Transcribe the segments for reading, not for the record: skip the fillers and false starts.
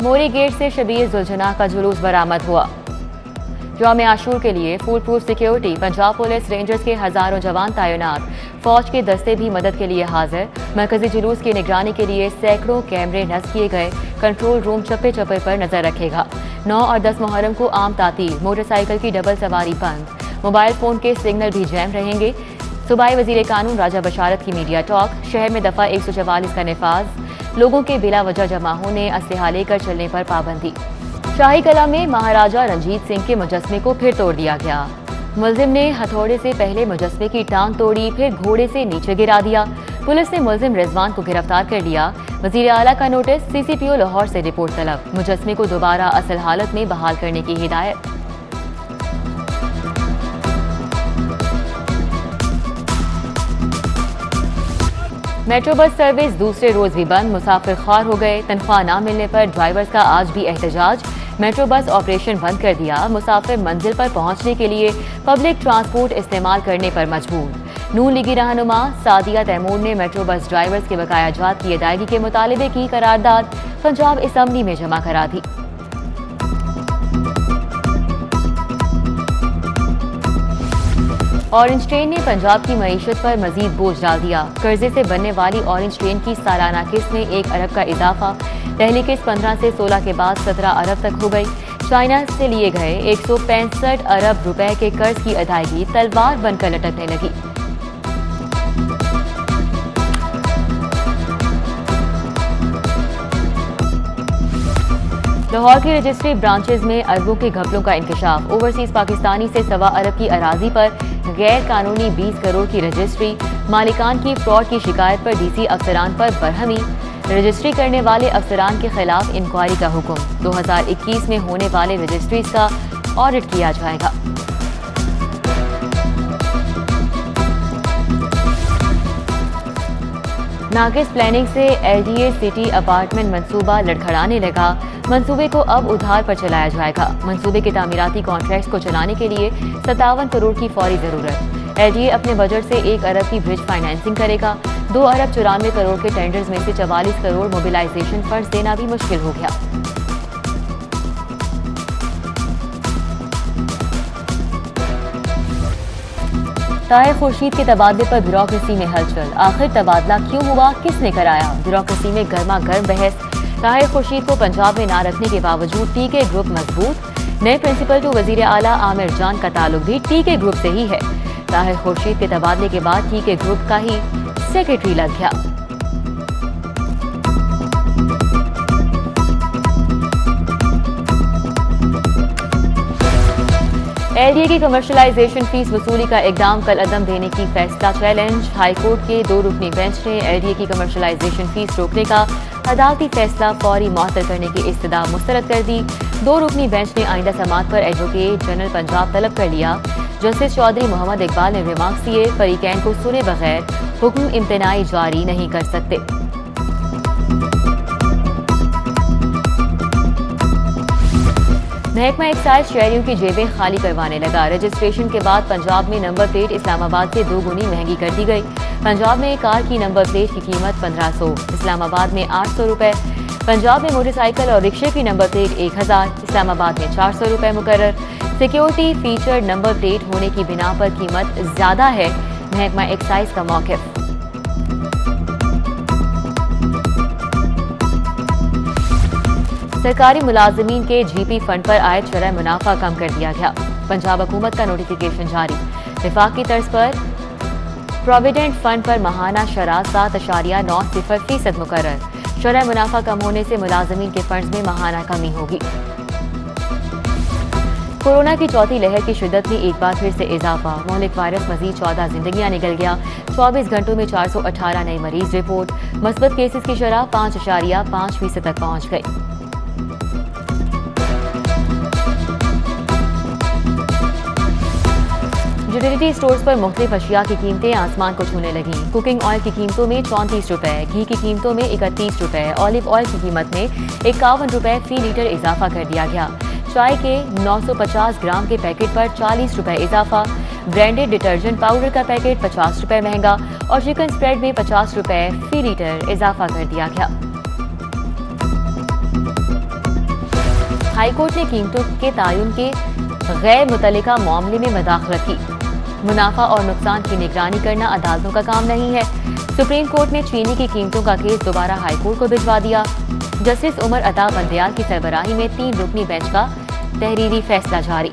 मोरी gate से शबीर जुलझना का जुलूस बरामद हुआ। यौम आशूर के लिए full proof security, Punjab police rangers के हजारों जवान तैनात, फौज के दस्ते भी मदद के लिए हाजिर। मरकजी जुलूस की निगरानी के लिए सैकड़ों कैमरे नस्ब किए गए। कंट्रोल रूम चप्पे चप्पे पर नजर रखेगा। 9 और 10 मुहर्रम को आम तातील, मोटरसाइकिल की डबल सवारी बंद, मोबाइल फोन के सिग्नल भी जैम रहेंगे। सूबाई वजीर कानून राजा बशारत की मीडिया टॉक। शहर में दफा 144 का नफाज, लोगों के बिला वजह जमा होने, असलहा लेकर चलने पर पाबंदी। शाही कला में महाराजा रंजीत सिंह के मुजस्मे को फिर तोड़ दिया गया। मुलजिम ने हथौड़े से पहले मुजस्मे की टांग तोड़ी, फिर घोड़े से नीचे गिरा दिया। पुलिस ने मुलजिम रिजवान को गिरफ्तार कर लिया। वजीर आला का नोटिस, सीसीपीओ लाहौर से रिपोर्ट तलब। मुजस्मे को दोबारा असल हालत में बहाल करने की हिदायत। मेट्रो बस सर्विस दूसरे रोज भी बंद, मुसाफिर ख्वार हो गए। तनख्वाह न मिलने पर ड्राइवर्स का आज भी एहतजाज। मेट्रो बस ऑपरेशन बंद कर दिया। मुसाफिर मंजिल पर पहुंचने के लिए पब्लिक ट्रांसपोर्ट इस्तेमाल करने पर मजबूर। नून लीगी रहनुमा सादिया तैमूर ने मेट्रो बस ड्राइवर्स के बकाया जात की अदायगी के मुतालबे की करारदाद पंजाब असम्बली में जमा करा दी। ऑरेंज ट्रेन ने पंजाब की मईशत पर मजीद बोझ डाल दिया। कर्जे से बनने वाली ऑरेंज ट्रेन की सालाना किस्त में 1 अरब का इजाफा। पहली किस्त 15 से 16 के बाद 17 अरब तक हो गई। चाइना से लिए गए 165 अरब रुपए के कर्ज की अदायगी तलवार बनकर लटकने लगी। लाहौर की रजिस्ट्री ब्रांचेज में अरबों के घपलों का इंकशाफ। ओवरसीज पाकिस्तानी से 1.25 अरब की अराजी पर गैर कानूनी 20 करोड़ की रजिस्ट्री। मालिकान की फ्रॉड की शिकायत पर डीसी अफसरान पर बरहमी। रजिस्ट्री करने वाले अफसरान के खिलाफ इंक्वायरी का हुक्म। 2021 में होने वाले रजिस्ट्रीज का ऑडिट किया जाएगा। नाकिस प्लानिंग से एलडीए सिटी अपार्टमेंट मंसूबा लड़खड़ाने लगा। मंसूबे को अब उधार पर चलाया जाएगा। मंसूबे के तामीराती कॉन्ट्रैक्ट्स को चलाने के लिए 57 करोड़ की फौरी जरूरत। एलडीए अपने बजट से 1 अरब की ब्रिज फाइनेंसिंग करेगा। 2 अरब 94 करोड़ के टेंडर्स में से 44 करोड़ मोबिलाइजेशन फंड्स देना भी मुश्किल हो गया। ताहिर खुर्शीद के तबादले पर ब्यूरोक्रेसी में हलचल। आखिर तबादला क्यों हुआ, किसने कराया? ब्यूरोक्रेसी में गर्मा गर्म बहस। ताहिर खुर्शीद को पंजाब में न रखने के बावजूद टीके ग्रुप मजबूत। नए प्रिंसिपल टू वजीर आला आमिर जान का ताल्लुक भी टीके ग्रुप से ही है। ताहिर खुर्शीद के तबादले के बाद टीके ग्रुप का ही सेक्रेटरी लग गया। एलडीए की कमर्शलाइजेशन फीस वसूली का इकदाम कल अदम देने की फैसला चैलेंज। हाईकोर्ट के 2 रुकनी बेंच ने एलडीए की कमर्शलाइजेशन फीस रोकने का अदालती फैसला फौरी मुअत्तल करने की इस्तदा मुस्तरद कर दी। 2 रुकनी बेंच ने आइंदा समाअत पर एडवोकेट जनरल पंजाब तलब कर लिया। जस्टिस चौधरी मोहम्मद इकबाल ने रिमार्क्स दिए, फरीकैन को सुने बगैर हुक्म इम्तनाई जारी नहीं कर सकते। महकमा एक्साइज शहरियों की जेबें खाली करवाने लगा। रजिस्ट्रेशन के बाद पंजाब में नंबर प्लेट इस्लामाबाद से 2 गुनी महंगी कर दी गई। पंजाब में कार की नंबर प्लेट की कीमत 1500, इस्लामाबाद में 800 रुपए। पंजाब में मोटरसाइकिल और रिक्शे की नंबर प्लेट 1000, इस्लामाबाद में 400 रुपए मुकर्रर। सिक्योरिटी फीचर नंबर प्लेट होने की बिना पर कीमत ज्यादा है, महकमा एक्साइज का मौक़िफ़। सरकारी मुलाजमीन के जीपी फंड पर आयद शरह मुनाफा कम कर दिया गया। पंजाब हुकूमत का नोटिफिकेशन जारी। विफाक की तर्ज पर प्रोविडेंट फंड पर माहाना शरह 7.90% मुकर्रर। शरह मुनाफा कम होने से मुलाजमीन के फंड्स में माहाना कमी होगी। कोरोना की चौथी लहर की शिद्दत में एक बार फिर से इजाफा। मोहलिक वायरस मजीद 14 जिंदगियां निकल गया। 24 घंटों में 418 नए मरीज रिपोर्ट। मस्बत केसेस की शरह 5.5% तक पहुंच गई। यूटिलिटी स्टोर्स पर मुख्तलिफ अशिया की कीमतें आसमान को छूने लगी। कुकिंग ऑयल की कीमतों में 34 रुपए, घी की कीमतों में 31 रुपए, ऑलिव ऑयल की कीमत में 51 रुपए फी लीटर इजाफा कर दिया गया। चाय के 950 ग्राम के पैकेट पर 40 रुपए इजाफा। ब्रांडेड डिटर्जेंट पाउडर का पैकेट 50 रुपए महंगा और चिकन स्प्रेड में 50 रुपए फी लीटर इजाफा कर दिया गया। हाईकोर्ट ने कीमतों के तयन के गैर मुतल्लिका मामले में मदाखलत की। मुनाफा और नुकसान की निगरानी करना अदालतों का काम नहीं है। सुप्रीम कोर्ट ने चीनी की कीमतों का केस दोबारा हाईकोर्ट को भिजवा दिया। जस्टिस उमर अता बंदयाल की सरबराही में 3 रुकनी बेंच का तहरीरी फैसला जारी।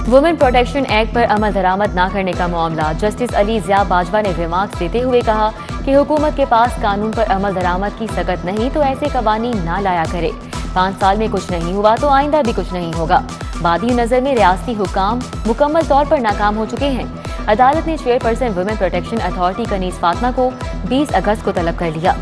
वुमेन प्रोटेक्शन एक्ट पर अमल दरामद न करने का मामला जस्टिस अली ज़िया बाजवा ने रिमार्क्स देते हुए कहा कि हुकूमत के पास कानून पर अमल दरामद की सकत नहीं तो ऐसे कवानीन ना लाया करे। 5 साल में कुछ नहीं हुआ तो आइंदा भी कुछ नहीं होगा। बादी नजर में रियासती हुकाम मुकम्मल तौर पर नाकाम हो चुके हैं। अदालत ने chairperson women protection authority Kaneez Fatima को 20 अगस्त को तलब कर लिया।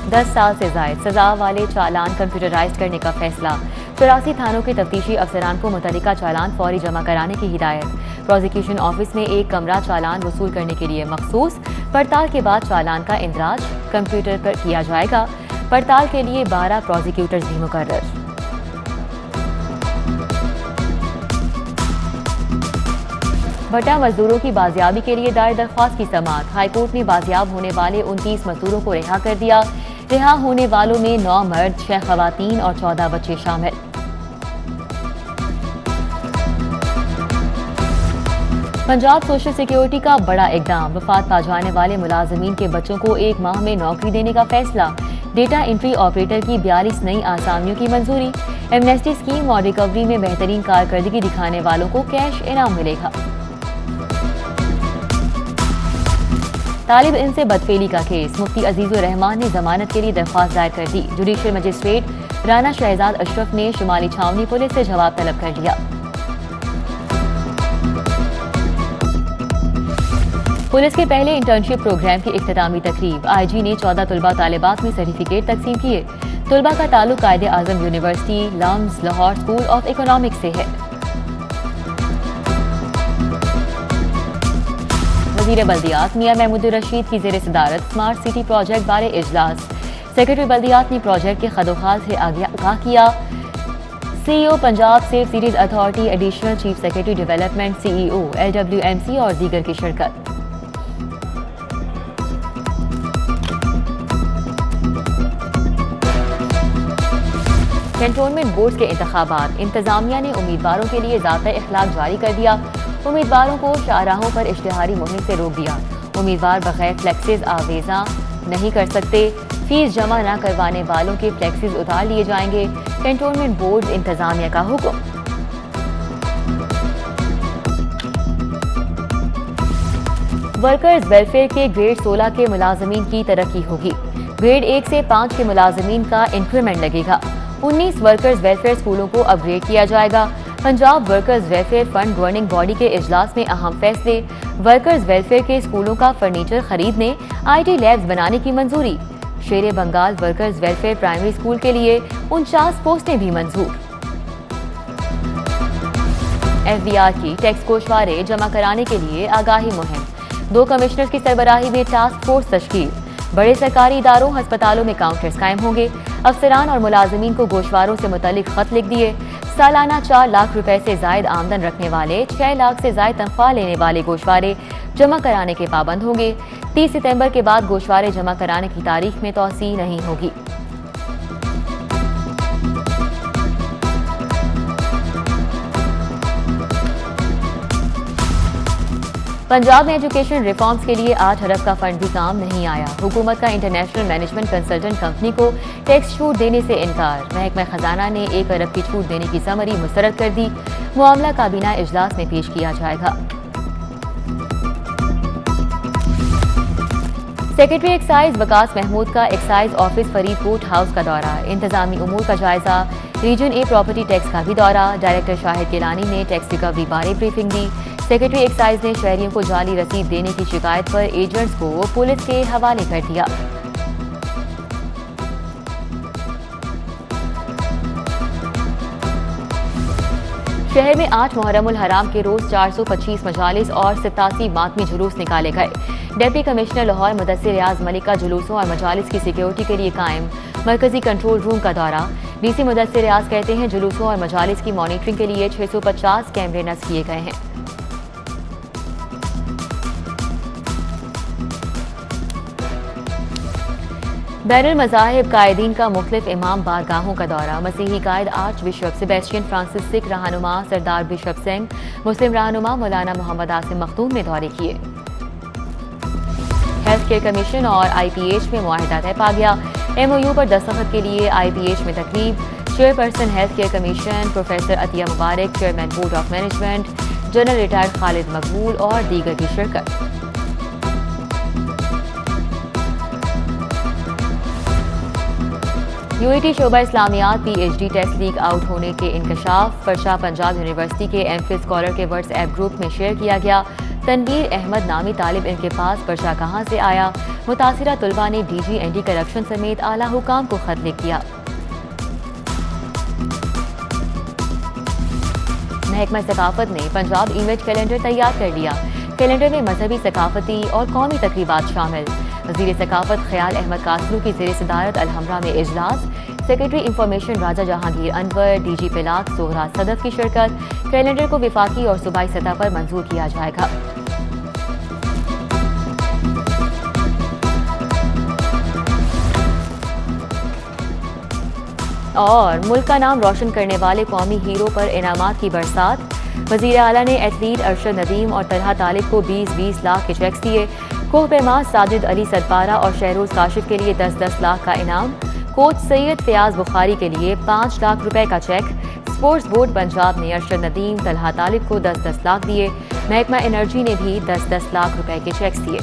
10 साल से जायद सजा वाले चालान कंप्यूटराइज करने का फैसला। 84 थानों के तफ्तीशी अफसरान को मुतल्लिका चालान फौरी जमा कराने की हिदायत। प्रोसिक्यूशन ऑफिस में एक कमरा चालान वसूल करने के लिए मखसूस। पड़ताल के बाद चालान का इंदराज कंप्यूटर पर किया जाएगा। पड़ताल के लिए 12 प्रोसिक्यूटर्स भी मुकर्रर। भट्टा मजदूरों की बाजियाबी के लिए दायर दरख्वास्त की समाअत। हाईकोर्ट ने बाजियाब होने वाले 29 मजदूरों को रिहा कर दिया। रिहा होने वालों में 9 मर्द, 6 खवातीन और 14 बच्चे शामिल। पंजाब सोशल सिक्योरिटी का बड़ा इकदाम। वफात पा जाने वाले मुलाजमीन के बच्चों को 1 माह में नौकरी देने का फैसला। डेटा एंट्री ऑपरेटर की 42 नई आसामियों की मंजूरी। एमनेस्टी स्कीम और रिकवरी में बेहतरीन कारकर्दगी दिखाने वालों को कैश इनाम मिलेगा। तालिब इल्म से बदफेली का केस। मुफ्ती अजीजुर रहमान ने जमानत के लिए दरख्वास्त दायर कर दी। जुडिशियल मजिस्ट्रेट राना शहजाद अशरफ ने शुमाली छावनी पुलिस से जवाब तलब कर लिया। पुलिस के पहले इंटर्नशिप प्रोग्राम की इख्तितामी तकरीब। आईजी ने 14 तुलबा तालिबात में सर्टिफिकेट तकसीम किए। तुलबा का ताल्लुक Quaid-e Azam university LUMS Lahore school of economics से है। वज़ीर बल्दियात मियां महमूद रशीद की ज़ेर सदारत स्मार्ट सिटी प्रोजेक्ट बारे इजलास। सेक्रेटरी बल्दियात ने प्रोजेक्ट के खदोखाल से आगाह किया। CEO Punjab safe series authority additional chief secretary development CEO LWMC और दीगर की शिरकत। कैंटोनमेंट बोर्ड के इंतखाबात। इंतजामिया ने उम्मीदवारों के लिए ज़ाब्ता इखलाक जारी कर दिया। उम्मीदवारों को शाहराहों पर इश्तिहारी मुहिम से रोक दिया। उम्मीदवार बगैर फ्लेक्सेस आवेजा नहीं कर सकते। फीस जमा न करवाने वालों के फ्लेक्सेस उतार लिए जाएंगे। कैंटोनमेंट बोर्ड इंतजामिया का हुक्म। वर्कर्स वेलफेयर के ग्रेड 16 के मुलाजमीन की तरक्की होगी। ग्रेड 1 से 5 के मुलाजमीन का इंक्रीमेंट लगेगा। 19 वर्कर्स वेलफेयर स्कूलों को अपग्रेड किया जाएगा। Punjab workers welfare fund governing body के इजलास में अहम फैसले। वर्कर्स वेलफेयर के स्कूलों का फर्नीचर खरीदने, IT लैब्स बनाने की मंजूरी। Shere Bangal workers welfare primary school के लिए 49 पोस्टें भी मंजूर। FBR की टैक्स गोशवारे जमा कराने के लिए आगाही मुहिम। 2 कमिश्नर की सरबराही में टास्क फोर्स तश्कील। बड़े सरकारी इदारों अस्पतालों में काउंटर्स कायम होंगे। अफसरान और मुलाजमीन को गोशवारों से मुतल्लिक खत लिख दिए। सालाना 4 लाख रुपए से जायद आमदन रखने वाले, 6 लाख से जायद तनख्वाह लेने वाले गोशवारे जमा कराने के पाबंद होंगे। 30 सितंबर के बाद गोशवारे जमा कराने की तारीख में तौसी नहीं होगी। पंजाब में एजुकेशन रिफॉर्म्स के लिए 8 अरब का फंड भी काम नहीं आया। हुकूमत का इंटरनेशनल मैनेजमेंट कंसल्टेंट कंपनी को टैक्स छूट देने से इनकार। महकमा खजाना ने 1 अरब की छूट देने की समरी मुस्तरद कर दी। मामला काबीना इजलास में पेश किया जाएगा। सेक्रेटरी एक्साइज वकास महमूद का एक्साइज ऑफिस फरीदकोट हाउस का दौरा। इंतजामी उमूर का जायजा। रीजन A प्रॉपर्टी टैक्स का भी दौरा। डायरेक्टर शाहिद गिलानी ने टैक्स रिकवरी बारे ब्रीफिंग दी। सेक्रेटरी एक्साइज ने शहरियों को जाली रसीद देने की शिकायत पर एजेंट्स को पुलिस के हवाले कर दिया। शहर में 8 मुहर्रमुल हराम के रोज 425 मजालिस और 87 मातमी जुलूस निकाले गए। डिप्टी कमिश्नर लाहौर मुदस्सिर रियाज मलिक का जुलूसों और मजालिस की सिक्योरिटी के लिए कायम मरकजी कंट्रोल रूम का दौरा। DC मुदस्सिर रियाज कहते हैं जुलूसों और मजालिस की मॉनिटरिंग के लिए 650 कैमरे नस्ब किए गए हैं। बैनुल मज़ाहिब कायदीन का मुख्तलिफ इमाम बारगाहों का दौरा। मसीही कायद archbishop Sebastian Francis, Sikh रहनुमा सरदार बिशप सिंह, मुस्लिम रहनुमा मौलाना मोहम्मद आसिम मखदूम ने दौरे किए। हेल्थ केयर कमीशन और IPH में मुआहिदा तय पा गया। MOU पर दस्तखत के लिए IPH में तकरीब। Chairperson health care commission professor Atiya Mubarak, chairman board of management general retired Khalid Maqbool और दीगर की शिरकत। UET शोबा इस्लामियात PhD टेस्ट लीक आउट होने के इंकशाफ। पर्चा पंजाब यूनिवर्सिटी के MPhil स्कॉलर के WhatsApp ग्रुप में शेयर किया गया। तनवीर अहमद नामी तालिब इनके पास पर्चा कहां से आया? मुतासिरा तुलबा ने DG एंटी करप्शन समेत आला हुकाम को खत लिख दिया। महकमा सकाफत ने पंजाब इवेंट कैलेंडर तैयार कर लिया। कैलेंडर में मजहबी, सकाफती और कौमी तकरीबात शामिल। वज़ीर सकाफत ख्याल अहमद कासलू की ज़ेर सदारत अलहमरा में इजलास। सेक्रेटरी इंफॉर्मेशन राजा जहांगीर अनवर, DG पिलाक सोहरा सदफ की शिरकत। कैलेंडर को विफाकी और सूबाई सतह पर मंजूर किया जाएगा। और मुल्क का नाम रोशन करने वाले कौमी हीरो पर इनामात की बरसात। वज़ीर आला ने एथलीट अरशद नदीम और तलहा तालिब को 20-20 लाख के चेक्स दिए। कोह पैमा साजिद अली सदपारा और शहरोज काशिफ के लिए 10-10 लाख का इनाम। कोच सैयद फयाज बुखारी के लिए 5 लाख रुपए का चेक। स्पोर्ट्स बोर्ड पंजाब ने अरशद नदीम, तलहा तालिब को 10-10 लाख दिए। महकमा एनर्जी ने भी 10-10 लाख रुपए के चेक्स दिए।